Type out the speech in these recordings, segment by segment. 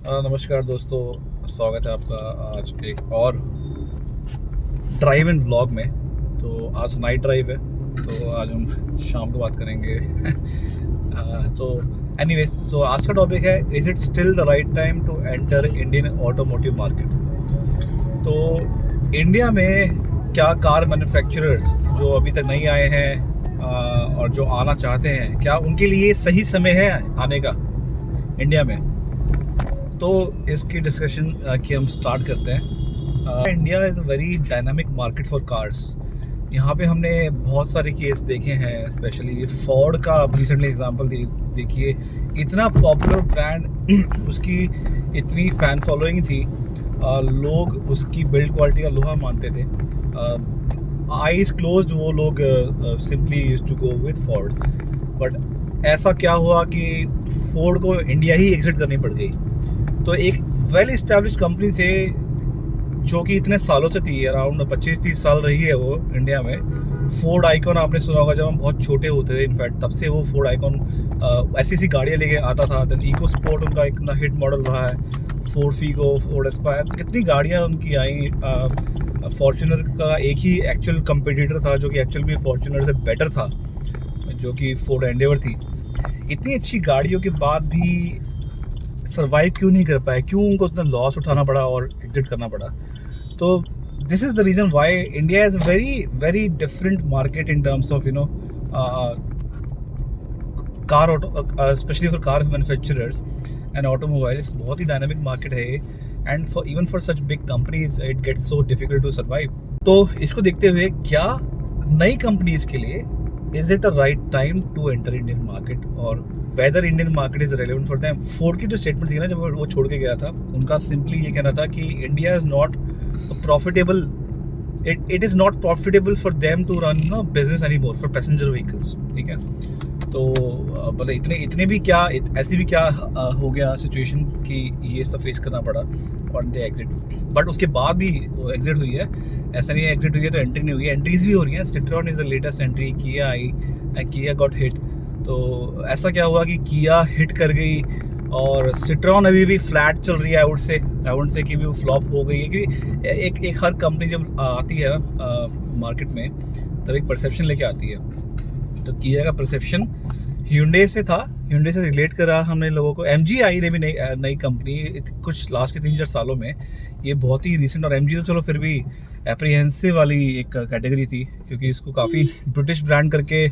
नमस्कार दोस्तों, स्वागत है आपका आज एक और ड्राइव इन व्लॉग में। तो आज नाइट ड्राइव है, तो आज हम शाम को बात करेंगे। तो एनीवेज, सो आज का टॉपिक है, is it still the right time to enter Indian automotive market. तो इंडिया में क्या कार मैन्युफैक्चरर्स जो अभी तक नहीं आए हैं और जो आना चाहते हैं, क्या उनके लिए सही समय है आने का इंडिया में? तो इसकी डिस्कशन की हम स्टार्ट करते हैं। India is a very dynamic market for cars. यहाँ पे हमने बहुत सारे केस देखे हैं, स्पेशली फोर्ड का आप रिसेंटली एग्जांपल देखिए। इतना पॉपुलर ब्रांड, उसकी इतनी फ़ैन फॉलोइंग थी, लोग उसकी बिल्ड क्वालिटी का लोहा मानते थे। आईज क्लोज्ड वो लोग simply used to go with Ford. But ऐसा क्या हुआ कि फोर्ड को इंडिया ही एग्जिट करनी पड़ गई। तो एक वेल इस्टेब्लिश कंपनी से, जो कि इतने सालों से थी, अराउंड 25-30 साल रही है वो इंडिया में। फोर्ड आइकॉन आपने सुना होगा, जब हम बहुत छोटे होते थे इनफैक्ट, तब से वो फोर्ड आइकॉन ऐसी गाड़ियाँ लेके आता था। देन इको स्पोर्ट उनका एक हिट मॉडल रहा है, फोर्ड फीगो, फोर्ड एस्पायर, कितनी गाड़ियाँ उनकी आई। फॉर्च्यूनर का एक ही एक्चुअल कंपटीटर था, जो कि एक्चुअल में फॉर्च्यूनर से बेटर था, जो कि फोर्ड एंडेवर थी। इतनी अच्छी गाड़ियों के बाद भी सर्वाइव क्यों नहीं कर पाए, क्यों उनको उतना लॉस उठाना पड़ा और एग्जिट करना पड़ा? तो this is the reason why India is very very different market in terms of car auto, specially for car manufacturers and automobiles. बहुत ही डायनामिक मार्केट है, and for even for such big companies it gets so difficult to survive. तो इसको देखते हुए, क्या नई companies के लिए is it a right time to enter Indian market, और whether Indian market is relevant for them? Ford की जो स्टेटमेंट थी ना, जब वो छोड़ के गया था, उनका सिंपली ये कहना था कि India is not profitable, it is not profitable for them to run business any more for passenger vehicles. ठीक है, तो बोले इतने भी क्या, ऐसी भी क्या हो गया सिचुएशन कि ये सब फेस करना पड़ा और दे एग्जिट। बट उसके बाद भी वो एग्जिट हुई है, ऐसा नहीं है एग्जिट हुई है तो एंट्री नहीं हुई है, एंट्रीज भी हो रही हैं। Citroen is the latest entry, Kia आई एंड किया गॉट हिट। तो ऐसा क्या हुआ कि किया हिट कर गई और सिट्रॉन अभी भी फ्लैट चल रही है। आई वुड से कि भी वो फ्लॉप हो गई है, क्योंकि एक हर कंपनी जब आती है मार्केट में, तब एक परसेप्शन लेके आती है। तो किया का परसेप्शन hyundai से था, hyundai से रिलेट करा हमने लोगों को। MG आई ने भी नई कंपनी कुछ लास्ट के 3-4 सालों में, ये बहुत ही रिसेंट। और MG तो चलो फिर भी एप्रीहेंसिव वाली एक कैटेगरी थी, क्योंकि इसको काफ़ी ब्रिटिश ब्रांड करके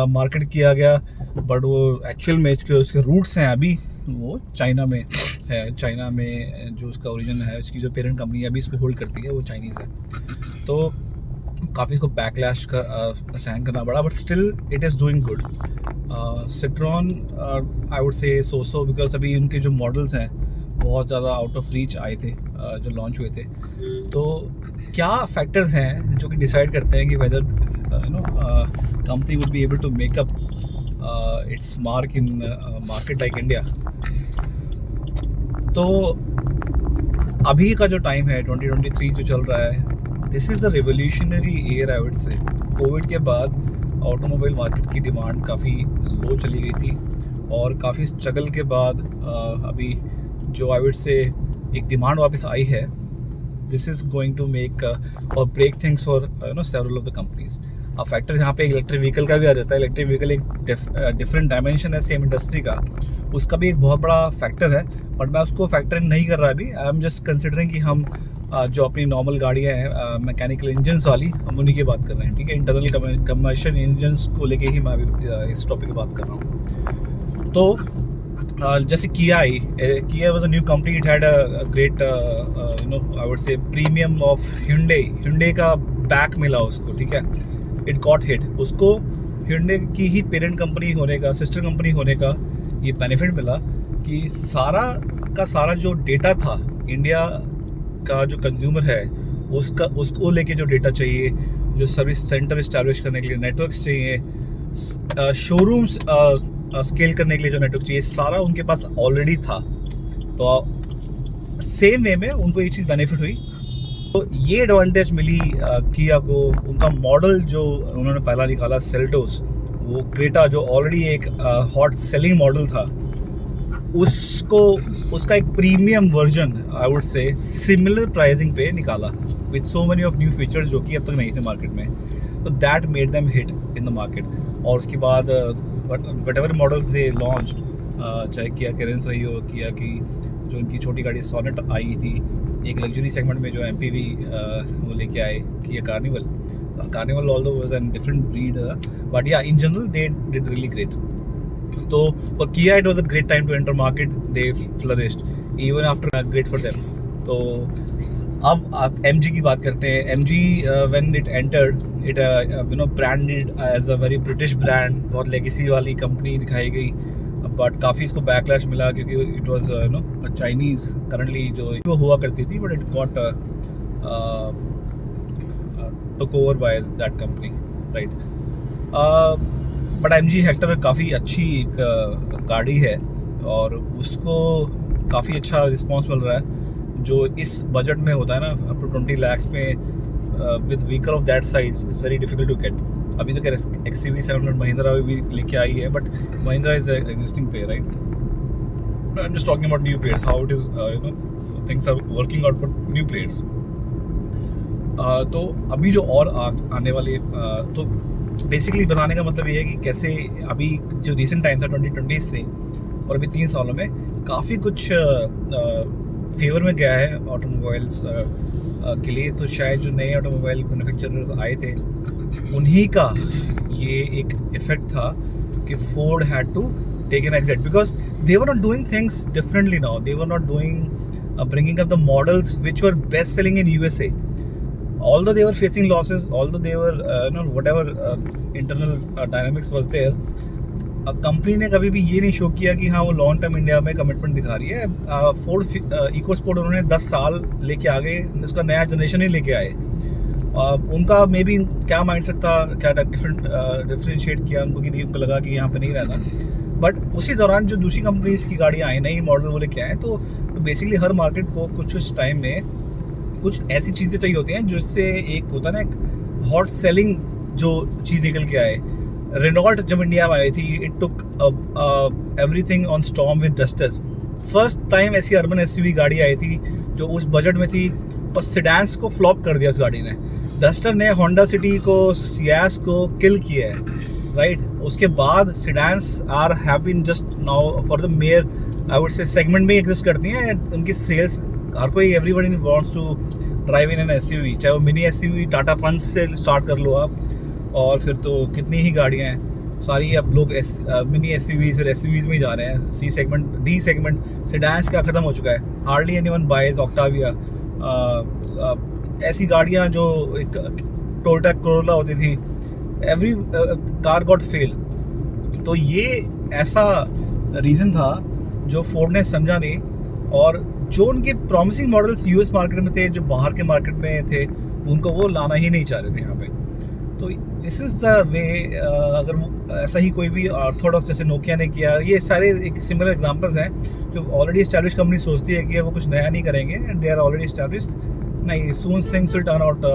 मार्केट किया गया। बट वो एक्चुअल में उसके रूट्स हैं अभी वो चाइना में है। चाइना में जो उसका ओरिजिन है, उसकी जो पेरेंट कंपनी है अभी इसको होल्ड करती है, वो चाइनीज़ है। तो काफ़ी इसको बैकलैश का सहन करना पड़ा, but still it is doing good. Citroen I would say so because अभी उनके जो मॉडल्स हैं बहुत ज़्यादा आउट ऑफ रीच आए थे जो लॉन्च हुए थे। तो क्या फैक्टर्स हैं जो कि डिसाइड करते हैं कि whether company would be able to make up its mark in market like India? तो अभी का जो टाइम है 2023 जो चल रहा है, this is the revolutionary year I would से। कोविड के बाद ऑटोमोबाइल मार्केट की डिमांड काफ़ी लो चली गई थी, और काफ़ी स्ट्रगल के बाद अभी जो आई वुड से एक डिमांड वापस आई है। This is going to make or break things for several of the companies. अब फैक्टर यहाँ पे इलेक्ट्रिक व्हीकल का भी आ जाता है। इलेक्ट्रिक व्हीकल एक डिफरेंट डायमेंशन है सेम इंडस्ट्री का, उसका भी एक बहुत बड़ा फैक्टर है। बट मैं उसको फैक्टर नहीं कर रहा अभी। आई एम जस्ट कंसिडरिंग कि हम जो अपनी नॉर्मल गाड़ियाँ हैं मैकेनिकल इंजन्स वाली, हम उन्हीं की बात कर रहे हैं। ठीक है, इंटरनल कमर्शियल इंजन्स को लेके ही मैं अभी इस टॉपिक की बात कर रहा हूँ। तो जैसे किया आई, किया was a new company, it had a great I would से प्रीमियम ऑफ Hyundai का बैक मिला उसको। ठीक है, इट गॉट हिट। उसको Hyundai की ही पेरेंट कंपनी होने का, सिस्टर कंपनी होने का ये बेनिफिट मिला कि सारा का सारा जो डेटा था इंडिया का, जो कंज्यूमर है उसको लेके जो डेटा चाहिए, जो सर्विस सेंटर इस्टेब्लिश करने के लिए नेटवर्क्स चाहिए, शोरूम्स स्केल करने के लिए जो नेटवर्क चाहिए, सारा उनके पास ऑलरेडी था। तो सेम वे में उनको ये चीज़ बेनिफिट हुई। तो ये एडवांटेज मिली किया को। उनका मॉडल जो उन्होंने पहला निकाला सेल्टोस, वो क्रेटा जो ऑलरेडी एक हॉट सेलिंग मॉडल था, उसको उसका एक प्रीमियम वर्जन आई वुड से सिमिलर प्राइसिंग पे निकाला with so many of new features जो कि अब तक नहीं थे मार्केट में. तो that made them hit in the market. और उसके बाद what ever models they launch, चाहे किया कैरेंस रही हो, किया की जो उनकी छोटी गाड़ी सोनेट आई थी, एक लग्जरी सेगमेंट में जो MPV वो लेके आए, Kia Carnival although was an different breed, but yeah in general they did really great. तो for Kia it was a great time to enter market. They flourished even after great for them. तो अब आप MG की बात करते हैं. MG when it entered it branded as a very British brand, बहुत legacy वाली कंपनी दिखाई गई, बट काफ़ी इसको बैकलैश मिला क्योंकि इट वाज चाइनीज़ करंटली जो हुआ करती थी, but it got took over by that company, right? But MG Hector काफ़ी अच्छी एक गाड़ी है और उसको काफ़ी अच्छा रिस्पांस मिल रहा है जो इस बजट में होता है ना, अप टू 20 lakhs में with vehicle of that size is very difficult to get. अभी तक XUV 700 महिंद्रा भी लेके आई है, बट महिंद्रा इज एग्जिस्टिंग पे, right? I am just talking about new players, how it is things are working out for new players. तो अभी जो और आने वाले तो बेसिकली बताने का मतलब ये है कि कैसे अभी जो रिसेंट टाइम था 2020 से और अभी 3 सालों में काफ़ी कुछ फेवर में गया है ऑटोमोबाइल्स के लिए. तो शायद जो नए ऑटोमोबाइल मैन्युफैक्चरर्स आए थे उन्हीं का ये एक इफेक्ट था कि Ford had to take an exit because they were not doing things differently now. They were not doing bringing up the models which were best selling in USA. Although they were facing losses, although they were whatever internal dynamics was there, company ने कभी भी ये नहीं show किया कि हाँ वो long term India में कमिटमेंट दिखा रही है. फोर्ड इकोस्पोर्ट उन्होंने 10 साल लेके आ गए, उसका नया जनरेशन ही लेके आए. उनका मे बी क्या माइंडसेट था, क्या डिफ्रेंशिएट किया उनको कि नहीं, उनको लगा कि यहाँ पे नहीं रहना. बट उसी दौरान जो दूसरी कंपनीज की गाड़ियाँ आई, नई मॉडल वो लेके आए, तो बेसिकली हर मार्केट को कुछ टाइम में कुछ ऐसी चीज़ें चाहिए होती हैं जिससे एक होता है ना एक हॉट सेलिंग जो चीज़ निकल के आए. रेनॉल्ट जब इंडिया में आई थी, it took everything on storm with duster. First time ऐसी अर्बन SUV गाड़ी आई थी जो उस बजट में थी, पर सिडान्स को फ्लॉप कर दिया उस गाड़ी ने. डस्टर ने होंडा सिटी को, सियास को किल किया है, राइट? उसके बाद sedans are have been just now for the major I would say segment में एग्जिस्ट करती हैं. उनकी सेल्स हर कोई, everybody wants to drive in an SUV, चाहे वो मिनी SUV टाटा पंच से स्टार्ट कर लो आप, और फिर तो कितनी ही गाड़ियाँ हैं, सारी अब लोग मिनी SUVs फिर SUVs में ही जा रहे हैं. C segment, D segment, sedans का ख़त्म हो चुका है. Hardly anyone buys Octavia. ऐसी गाड़ियाँ जो एक टोयोटा कोरोला होती थी, एवरी कार गॉट फेल. तो ये ऐसा रीज़न था जो फोर्ड ने समझा नहीं, और जो उनके प्रॉमिसिंग मॉडल्स US मार्केट में थे, जो बाहर के मार्केट में थे, उनको वो लाना ही नहीं चाह रहे थे यहाँ पे. तो दिस इज़ द वे. अगर वो ऐसा ही कोई भी ऑर्थोडॉक्स जैसे नोकिया ने किया, ये सारे एक सिमिलर एग्जांपल्स हैं जो ऑलरेडी एस्टैब्लिश कंपनी सोचती है कि वो कुछ नया नहीं करेंगे and they are already established. नहीं, soon things will turn out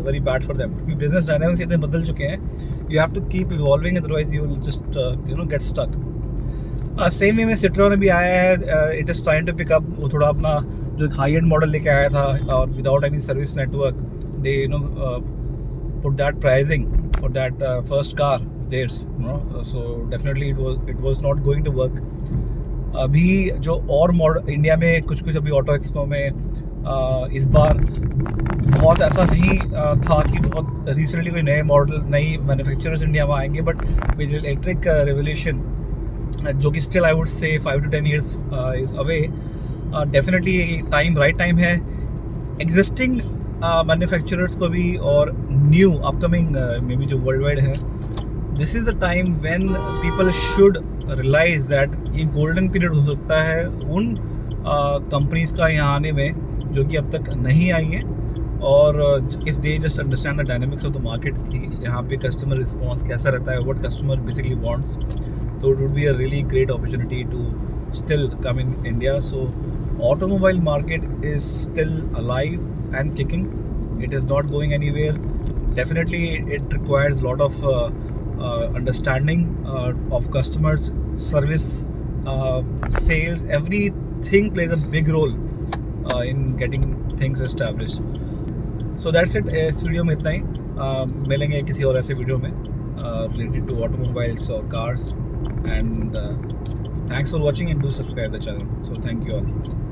very bad for them, क्योंकि बिजनेस डायनामिक्स इतने बदल चुके हैं. You have to keep evolving, otherwise you will just get stuck. Same way में सिट्रोन ने भी आया है. It is trying to pick up. वो थोड़ा अपना जो एक हाई एंड मॉडल लेके आया था और without any service network, they put that pricing for that first car of theirs, so definitely it was not going to work. अभी जो और मॉडल इंडिया में कुछ अभी ऑटो एक्सपो में इस बार बहुत ऐसा नहीं था कि बहुत रिसेंटली कोई नए मॉडल, नई मैन्युफैक्चरर्स इंडिया में आएंगे, बट विद इलेक्ट्रिक रेवोल्यूशन जो कि स्टिल आई वुड से 5 to 10 years is away, definitely right time है एग्जिस्टिंग मैन्युफैक्चरर्स को भी और न्यू अपकमिंग मे बी जो वर्ल्ड वाइड है. This is the time when people should realise that ये गोल्डन पीरियड हो सकता है उन कंपनीज का यहाँ आने में जो कि अब तक नहीं आई हैं, और if they just understand the dynamics of the market कि यहाँ पे कस्टमर रिस्पॉन्स कैसा रहता है, व्हाट कस्टमर बेसिकली वांट्स, तो it would be a really great opportunity to still come in India. So automobile market is still alive and kicking. It is not going anywhere. Definitely it requires a lot of understanding of customers, service sales, everything plays a big role in getting things established. So that's it. इस video में इतना ही. मिलेंगे किसी और ऐसे video में related to automobiles or cars, and thanks for watching and do subscribe the channel. So thank you all.